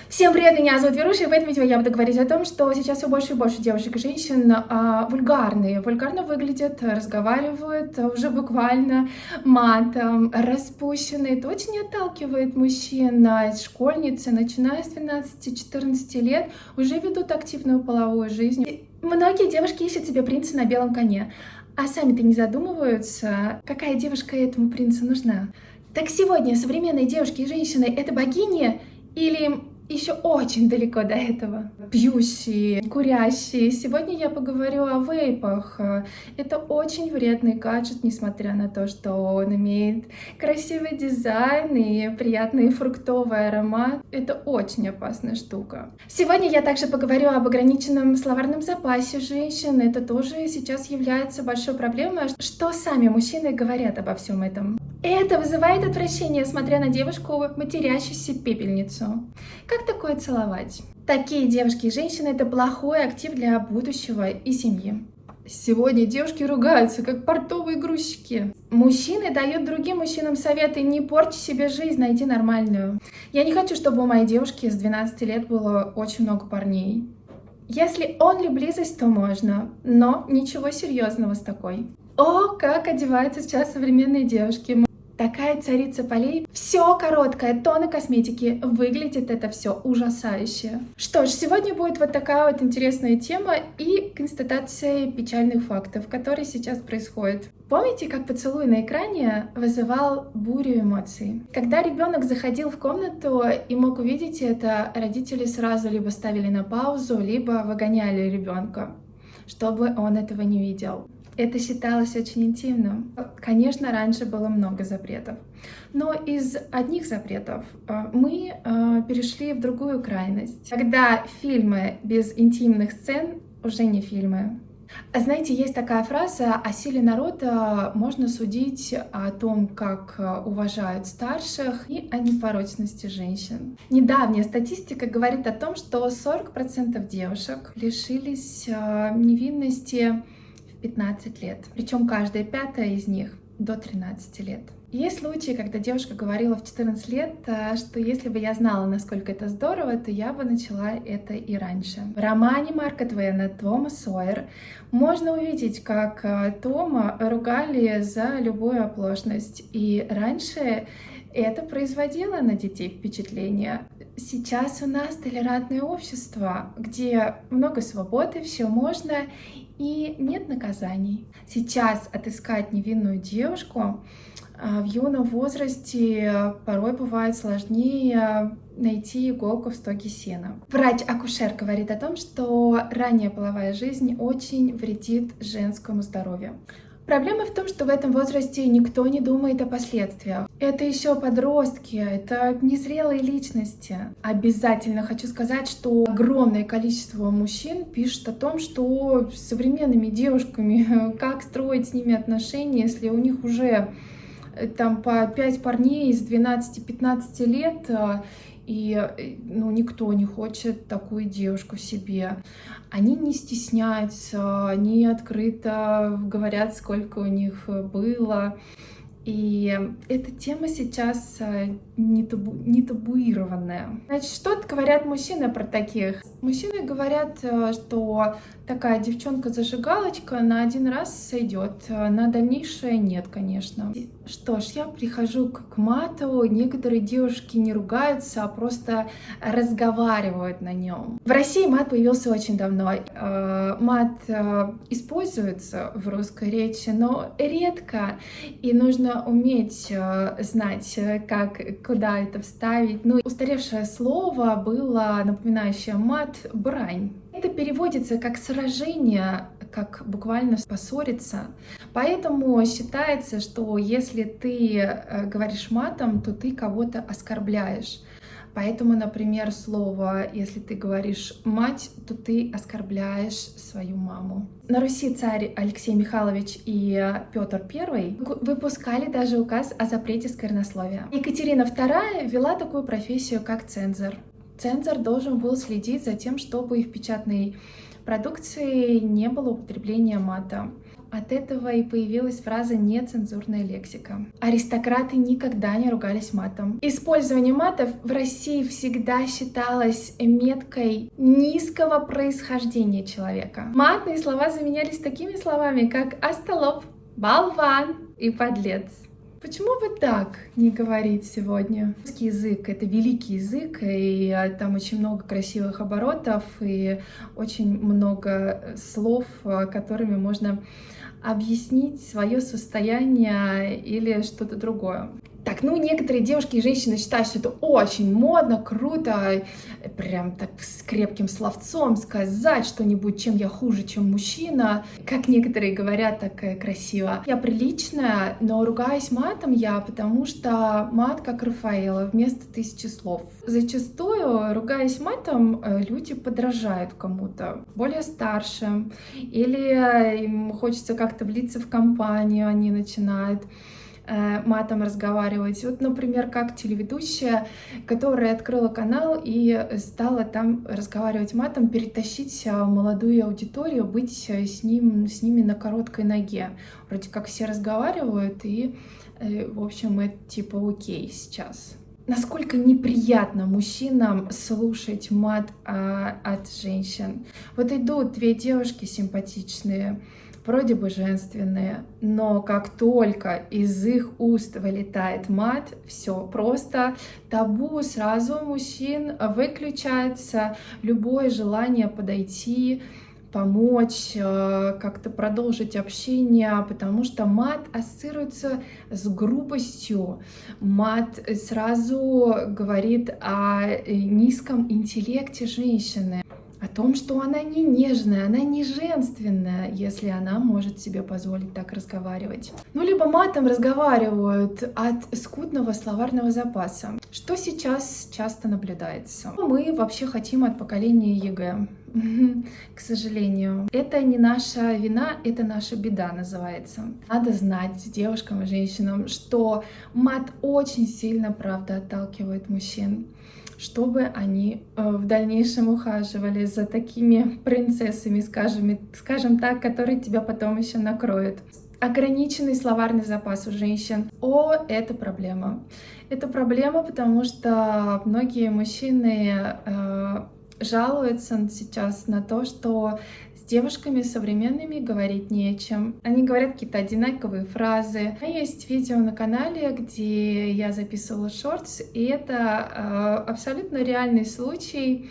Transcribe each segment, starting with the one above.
Всем привет, меня зовут Веруша, и в этом видео я буду говорить о том, что сейчас все больше и больше девушек и женщин вульгарно выглядят, разговаривают уже буквально матом, распущены. Это очень отталкивает мужчин. Школьницы, начиная с 12-14 лет, уже ведут активную половую жизнь. И многие девушки ищут себе принца на белом коне, а сами-то не задумываются, какая девушка этому принцу нужна. Так сегодня современные девушки и женщины — это богини или еще очень далеко до этого? Пьющие, курящие. Сегодня я поговорю о вейпах. Это очень вредный гаджет, несмотря на то, что он имеет красивый дизайн и приятный фруктовый аромат. Это очень опасная штука. Сегодня я также поговорю об ограниченном словарном запасе женщин. Это тоже сейчас является большой проблемой. Что сами мужчины говорят обо всем этом? Это вызывает отвращение, смотря на девушку, матерящуюся пепельницу. Как такое целовать? Такие девушки и женщины — это плохой актив для будущего и семьи. Сегодня девушки ругаются, как портовые грузчики. Мужчины дают другим мужчинам советы: не порти себе жизнь, найди нормальную. Я не хочу, чтобы у моей девушки с 12 лет было очень много парней. Если only близость, то можно, но ничего серьезного с такой. О, как одеваются сейчас современные девушки. Такая царица полей. Все короткое, тонны косметики. Выглядит это все ужасающе. Что ж, сегодня будет вот такая вот интересная тема и констатация печальных фактов, которые сейчас происходят. Помните, как поцелуй на экране вызывал бурю эмоций? Когда ребенок заходил в комнату и мог увидеть это, родители сразу либо ставили на паузу, либо выгоняли ребенка, чтобы он этого не видел. Это считалось очень интимным. Конечно, раньше было много запретов. Но из одних запретов мы перешли в другую крайность. Когда фильмы без интимных сцен уже не фильмы. Знаете, есть такая фраза: о силе народа можно судить о том, как уважают старших, и о непорочности женщин. Недавняя статистика говорит о том, что 40% девушек лишились невинности 15 лет. Причем каждая пятая из них до 13 лет. Есть случаи, когда девушка говорила в 14 лет, что если бы я знала, насколько это здорово, то я бы начала это и раньше. В романе Марка Твена «Том Сойер» можно увидеть, как Тома ругали за любую оплошность. И раньше это производило на детей впечатление. Сейчас у нас толерантное общество, где много свободы, все можно и нет наказаний. Сейчас отыскать невинную девушку в юном возрасте порой бывает сложнее найти иголку в стоге сена. Врач-акушер говорит о том, что ранняя половая жизнь очень вредит женскому здоровью. Проблема в том, что в этом возрасте никто не думает о последствиях. Это еще подростки, это незрелые личности. Обязательно хочу сказать, что огромное количество мужчин пишет о том, что с современными девушками, как строить с ними отношения, если у них уже там по 5 парней с 12-15 лет, и никто не хочет такую девушку себе. Они не стесняются, они открыто говорят, сколько у них было. И эта тема сейчас не табуированная. Значит, что говорят мужчины про таких? Мужчины говорят, что такая девчонка-зажигалочка на один раз сойдет, на дальнейшее нет, конечно. Что ж, я прихожу к мату. Некоторые девушки не ругаются, а просто разговаривают на нем. В России мат появился очень давно. Мат используется в русской речи, но редко, и нужно уметь знать, куда это вставить. Устаревшее слово было, напоминающее мат, брань. Это переводится как сражение, как буквально поссориться. Поэтому считается, что если ты говоришь матом, то ты кого-то оскорбляешь. Поэтому, например, слово, если ты говоришь «мать», то ты оскорбляешь свою маму. На Руси царь Алексей Михайлович и Петр I выпускали даже указ о запрете сквернословия. Екатерина II ввела такую профессию, как цензор. Цензор должен был следить за тем, чтобы в печатной продукции не было употребления мата. от этого и появилась фраза «нецензурная лексика». Аристократы никогда не ругались матом. Использование матов в России всегда считалось меткой низкого происхождения человека. Матные слова заменялись такими словами, как «остолоп», «болван» и «подлец». Почему бы так не говорить сегодня? Русский язык — это великий язык, и там очень много красивых оборотов, и очень много слов, которыми можно объяснить свое состояние или что-то другое. Так, ну, некоторые девушки и женщины считают, что это очень модно, круто, прям так с крепким словцом сказать что-нибудь, чем я хуже, чем мужчина. Как некоторые говорят, так красиво. Я приличная, но ругаюсь матом я, потому что мат как Рафаэла, вместо 1000 слов. Зачастую, ругаясь матом, люди подражают кому-то, более старшим, или им хочется как-то влиться в компанию, они начинают матом разговаривать. Вот, например, как телеведущая, которая открыла канал и стала там разговаривать матом, перетащить молодую аудиторию, быть с ними на короткой ноге. Вроде как все разговаривают, и, в общем, это типа окей сейчас. Насколько неприятно мужчинам слушать мат от женщин. Вот идут две девушки симпатичные, вроде бы женственные, но как только из их уст вылетает мат, все просто табу сразу у мужчин выключается, любое желание подойти, помочь, как-то продолжить общение, потому что мат ассоциируется с грубостью. Мат сразу говорит о низком интеллекте женщины, о том, что она не нежная, она не женственная, если она может себе позволить так разговаривать. Ну, либо матом разговаривают от скудного словарного запаса, что сейчас часто наблюдается. Мы вообще хотим от поколения ЕГЭ, к сожалению. Это не наша вина, это наша беда называется. Надо знать девушкам и женщинам, что мат очень сильно, правда, отталкивает мужчин, чтобы они в дальнейшем ухаживали за такими принцессами, скажем так, которые тебя потом еще накроют. Ограниченный словарный запас у женщин. Это проблема. Это проблема, потому что многие мужчины жалуются сейчас на то, что с девушками современными говорить не о чем. Они говорят какие-то одинаковые фразы. У меня есть видео на канале, где я записывала шортс, и это абсолютно реальный случай,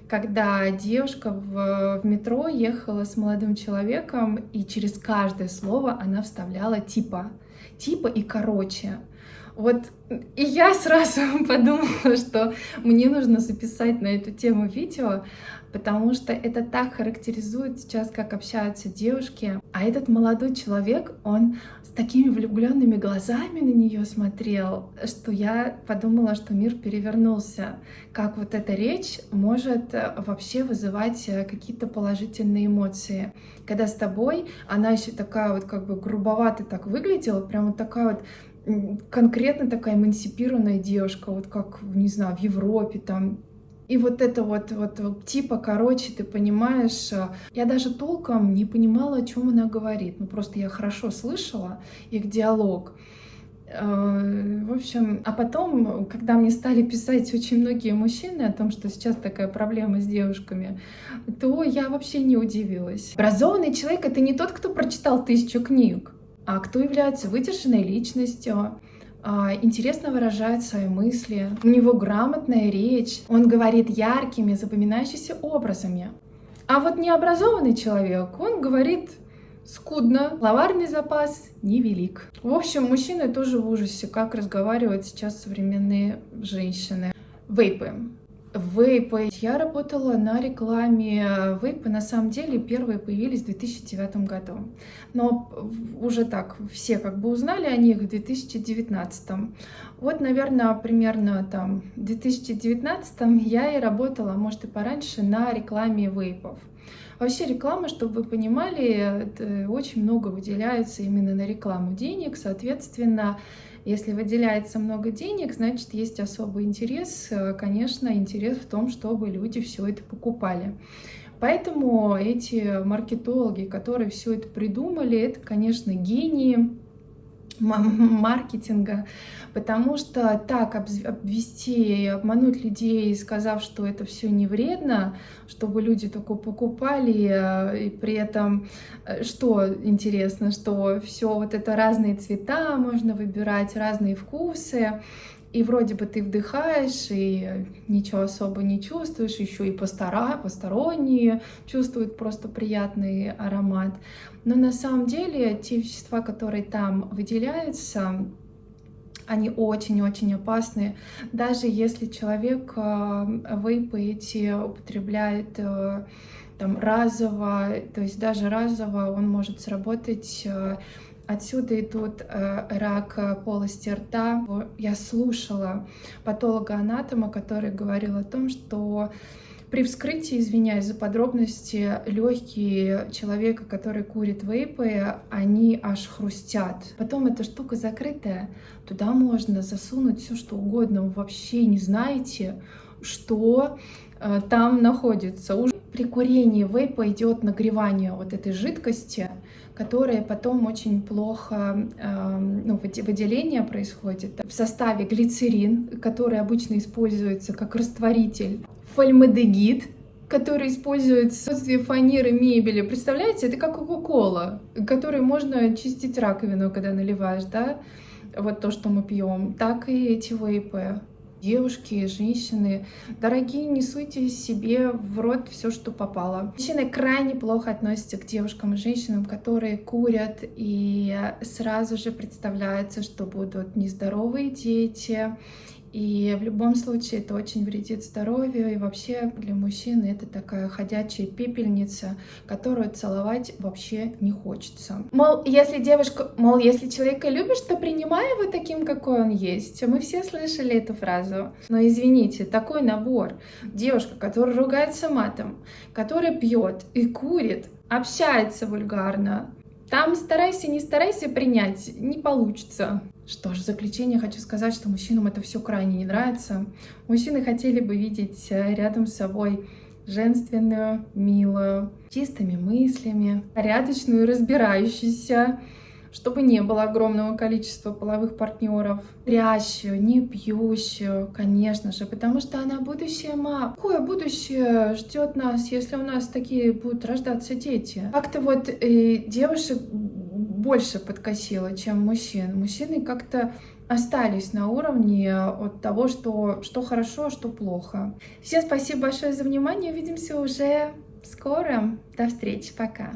когда девушка в метро ехала с молодым человеком, и через каждое слово она вставляла типа и короче. Вот, и я сразу подумала, что мне нужно записать на эту тему видео, потому что это так характеризует сейчас, как общаются девушки. А этот молодой человек, он с такими влюбленными глазами на нее смотрел, что я подумала, что мир перевернулся. Как вот эта речь может вообще вызывать какие-то положительные эмоции. Когда с тобой, она еще такая вот как бы грубовато так выглядела, прям вот такая вот конкретно такая эмансипированная девушка, вот как, не знаю, в Европе там. И вот это вот типа, короче, ты понимаешь, я даже толком не понимала, о чем она говорит. Ну, просто я хорошо слышала их диалог. В общем, а потом, когда мне стали писать очень многие мужчины о том, что сейчас такая проблема с девушками, то я вообще не удивилась. Образованный человек — это не тот, кто прочитал 1000 книг, а кто является выдержанной личностью, интересно выражает свои мысли, у него грамотная речь, он говорит яркими, запоминающимися образами. А вот необразованный человек, он говорит скудно, словарный запас невелик. В общем, мужчины тоже в ужасе, как разговаривают сейчас современные женщины. Вейпы. Я работала на рекламе. Вейпы, на самом деле, первые появились в 2009 году. Но уже так, все как бы узнали о них в 2019. Вот, наверное, примерно там в 2019 я и работала, может и пораньше, на рекламе вейпов. Вообще реклама, чтобы вы понимали, очень много выделяется именно на рекламу денег, соответственно, если выделяется много денег, значит, есть особый интерес, конечно, интерес в том, чтобы люди все это покупали. Поэтому эти маркетологи, которые все это придумали, это, конечно, гении маркетинга, потому что так обвести и обмануть людей, сказав, что это все не вредно, чтобы люди только покупали, и при этом, что интересно, что все вот это разные цвета, можно выбирать разные вкусы, и вроде бы ты вдыхаешь, и ничего особо не чувствуешь, еще и посторонние чувствуют просто приятный аромат. Но на самом деле те вещества, которые там выделяются, они очень-очень опасны. Даже если человек вейпы эти употребляет там разово, то есть даже разово он может сработать. Отсюда идут рак полости рта. Я слушала патолога-анатома, который говорил о том, что при вскрытии, извиняюсь за подробности, легкие человека, который курит вейпы, они аж хрустят. Потом эта штука закрытая, туда можно засунуть все что угодно, вы вообще не знаете, что там находится. При курении вейпа идет нагревание вот этой жидкости, которая потом очень плохо, выделение происходит. В составе глицерин, который обычно используется как растворитель, формальдегид, который используется в отсутствии фанеры, мебели. Представляете, это как кока-кола, которой можно чистить раковину, когда наливаешь, да? Вот то, что мы пьем. Так и эти вейпы. Девушки, женщины, дорогие, не суйте себе в рот все, что попало. Мужчины крайне плохо относятся к девушкам и женщинам, которые курят, и сразу же представляется, что будут нездоровые дети. И в любом случае это очень вредит здоровью, и вообще для мужчины это такая ходячая пепельница, которую целовать вообще не хочется. Если человека любишь, то принимай его таким, какой он есть. Мы все слышали эту фразу. Но извините, такой набор. Девушка, которая ругается матом, которая пьет и курит, общается вульгарно. Там старайся, не старайся принять, не получится. Что ж, в заключение хочу сказать, что мужчинам это все крайне не нравится. Мужчины хотели бы видеть рядом с собой женственную, милую, чистыми мыслями, порядочную, разбирающуюся, чтобы не было огромного количества половых партнеров, курящую, не пьющую, конечно же, потому что она будущая мама. Какое будущее ждет нас, если у нас такие будут рождаться дети? Как-то вот девушек больше подкосило, чем мужчин. Мужчины как-то остались на уровне от того, что хорошо, а что плохо. Всем спасибо большое за внимание. Увидимся уже скоро. До встречи. Пока.